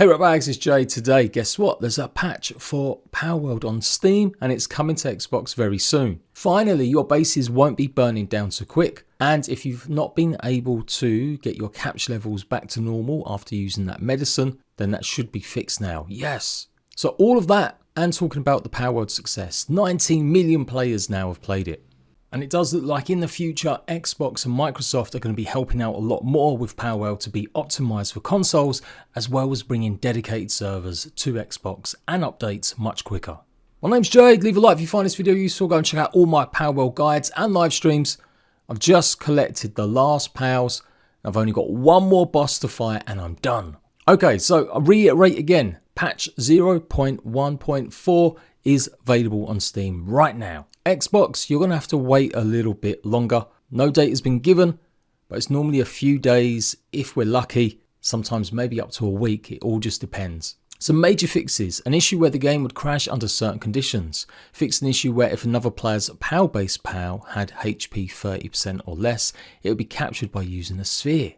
Hey ratbags, it's Jade. Today, guess what? There's a patch for PALWORLD on Steam and it's coming to Xbox very soon. Finally, your bases won't be burning down so quick. And if you've not been able to get your capture levels back to normal after using that medicine, then that should be fixed now. Yes. So all of that and talking about the PALWORLD success, 19 million players now have played it. And it does look like in the future, Xbox and Microsoft are going to be helping out a lot more with PALWORLD to be optimized for consoles, as well as bringing dedicated servers to Xbox and updates much quicker. My name's Jade. Leave a like if you find this video useful. Go and check out all my PALWORLD guides and live streams. I've just collected the last PALs. I've only got one more boss to fight and I'm done. Okay, so I'll reiterate again. Patch 0.1.4 is available on Steam right now. Xbox, you're going to have to wait a little bit longer. No date has been given, but it's normally a few days if we're lucky, sometimes maybe up to a week. It all just depends. Some major fixes: an issue where the game would crash under certain conditions. Fixed an issue where if another player's PAL-based PAL had HP 30% or less, it would be captured by using a sphere.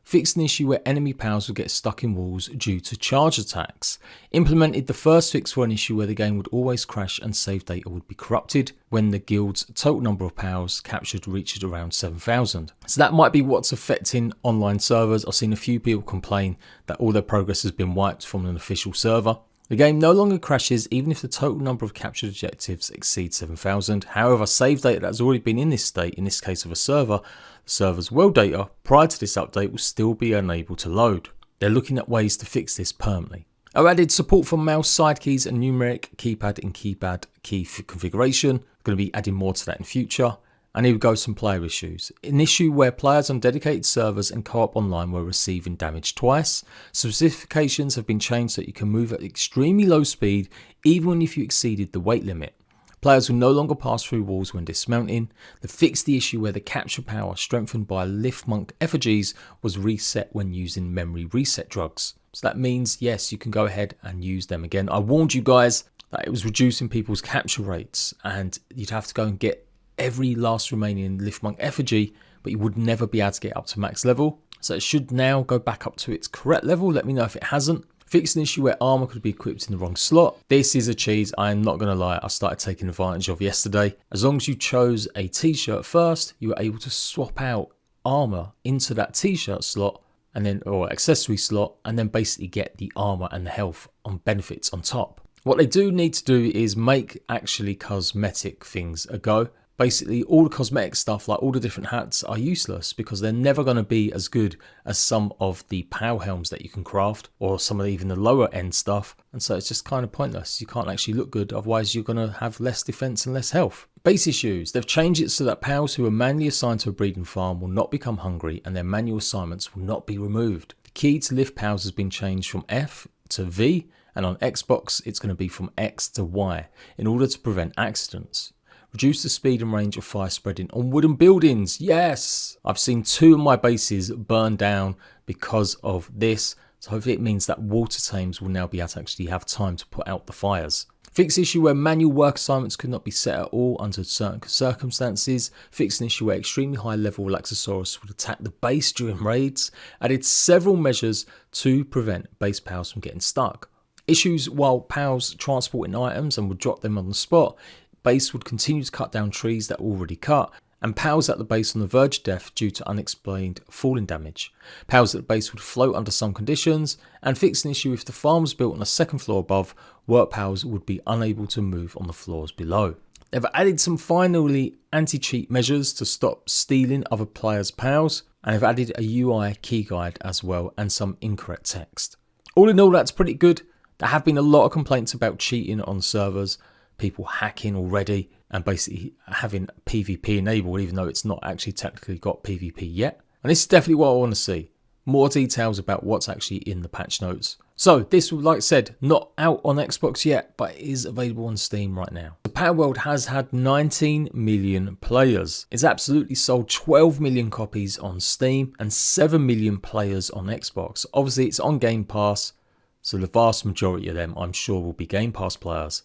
Fixed an issue where enemy PALs would get stuck in walls due to charge attacks. Implemented the first fix for an issue where the game would always crash and save data would be corrupted when the guild's total number of PALs captured reached around 7,000. So that might be what's affecting online servers. I've seen a few people complain that all their progress has been wiped from an official server. The game no longer crashes even if the total number of captured objectives exceeds 7,000. However, save data that has already been in this state, in this case of a server, the server's world data prior to this update will still be unable to load. They're looking at ways to fix this permanently. I've added support for mouse side keys and numeric keypad and keypad key configuration. I'm going to be adding more to that in future. And here we go, some player issues. An issue where players on dedicated servers and co-op online were receiving damage twice. Specifications have been changed so that you can move at extremely low speed even if you exceeded the weight limit. Players will no longer pass through walls when dismounting. They fixed the issue where the capture power strengthened by lift monk effigies was reset when using memory reset drugs. So that means, yes, you can go ahead and use them again. I warned you guys that it was reducing people's capture rates and you'd have to go and get every last remaining lift monk effigy, but you would never be able to get up to max level. So it should now go back up to its correct level. Let me know if it hasn't. Fixed an issue where armor could be equipped in the wrong slot. This is a cheese, I am not going to lie, I started taking advantage of yesterday. As long as you chose a t-shirt first, you were able to swap out armor into that t-shirt slot and then, or accessory slot, and then basically get the armor and the health on benefits on top. What they do need to do is make actually cosmetic things a go. Basically, all the cosmetic stuff, like all the different hats, are useless because they're never going to be as good as some of the PAL helms that you can craft or some of even the lower end stuff. And so it's just kind of pointless. You can't actually look good. Otherwise, you're going to have less defense and less health. Base issues. They've changed it so that PALs who are manually assigned to a breeding farm will not become hungry and their manual assignments will not be removed. The key to lift PALs has been changed from F to V, and on Xbox, it's going to be from X to Y in order to prevent accidents. Reduce the speed and range of fire spreading on wooden buildings. Yes! I've seen 2 of my bases burn down because of this. So hopefully it means that water tames will now be able to actually have time to put out the fires. Fix issue where manual work assignments could not be set at all under certain circumstances. Fix an issue where extremely high level Laxosaurus would attack the base during raids. Added several measures to prevent base PALs from getting stuck. Issues while PALs transporting items and would drop them on the spot. Base would continue to cut down trees that were already cut, and PALs at the base on the verge of death due to unexplained falling damage. PALs at the base would float under some conditions, and fix an issue if the farm was built on a second floor above, work PALs would be unable to move on the floors below. They've added some finally anti-cheat measures to stop stealing other players' PALs, and they've added a UI key guide as well and some incorrect text. All in all, that's pretty good. There have been a lot of complaints about cheating on servers. People hacking already and basically having PvP enabled even though it's not actually technically got PvP yet. And this is definitely what I want to see. More details about what's actually in the patch notes. So this, like I said, not out on Xbox yet, but it is available on Steam right now. The PALWORLD has had 19 million players. It's absolutely sold 12 million copies on Steam and 7 million players on Xbox. Obviously it's on Game Pass, so the vast majority of them I'm sure will be Game Pass players.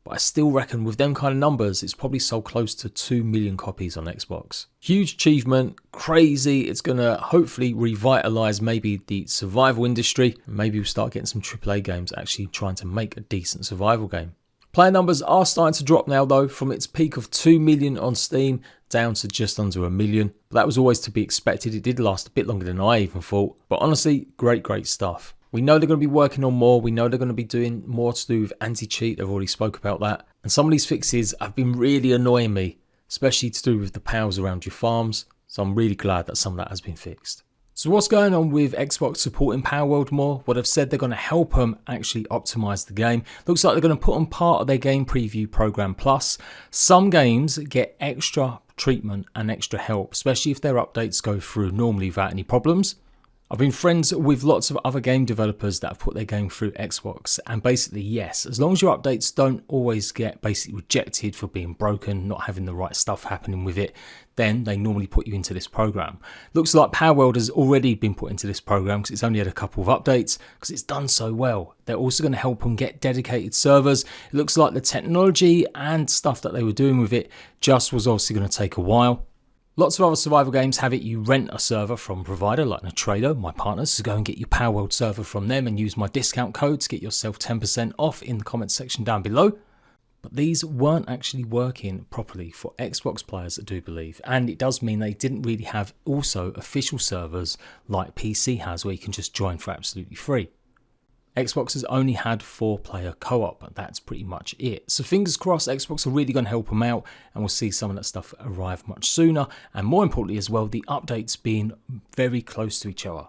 but I still reckon with them kind of numbers, it's probably sold close to 2 million copies on Xbox. Huge achievement, crazy. It's going to hopefully revitalize maybe the survival industry. Maybe we'll start getting some AAA games actually trying to make a decent survival game. Player numbers are starting to drop now though, from its peak of 2 million on Steam down to just under 1 million. But that was always to be expected. It did last a bit longer than I even thought. But honestly, great stuff. We know they're going to be working on more. We know they're going to be doing more to do with anti-cheat. I've already spoke about that. And some of these fixes have been really annoying me, especially to do with the pals around your farms. So I'm really glad that some of that has been fixed. So what's going on with Xbox supporting PALWORLD more? Well, they've said they're going to help them actually optimize the game. Looks like they're going to put on part of their game preview program plus. Some games get extra treatment and extra help, especially if their updates go through normally without any problems. I've been friends with lots of other game developers that have put their game through Xbox, and basically yes, as long as your updates don't always get basically rejected for being broken, not having the right stuff happening with it, then they normally put you into this program. Looks like PALWORLD has already been put into this program because it's only had a couple of updates because it's done so well. They're also going to help them get dedicated servers. It looks like the technology and stuff that they were doing with it just was obviously going to take a while. Lots of other survival games have it you rent a server from a provider like Trader, my partners, so go and get your PALWORLD server from them and use my discount code to get yourself 10% off in the comments section down below. But these weren't actually working properly for Xbox players, I do believe, and it does mean they didn't really have also official servers like PC has where you can just join for absolutely free. Xbox has only had 4-player co-op, and that's pretty much it. So fingers crossed Xbox are really going to help them out and we'll see some of that stuff arrive much sooner, and more importantly as well, the updates being very close to each other.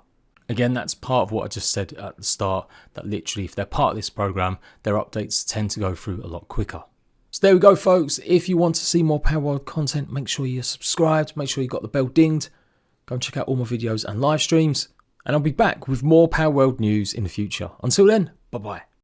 Again, that's part of what I just said at the start, that literally if they're part of this program, their updates tend to go through a lot quicker. So there we go folks, if you want to see more PALWORLD content, make sure you're subscribed, make sure you got the bell dinged, go and check out all my videos and live streams. And I'll be back with more PALWORLD news in the future. Until then, bye bye.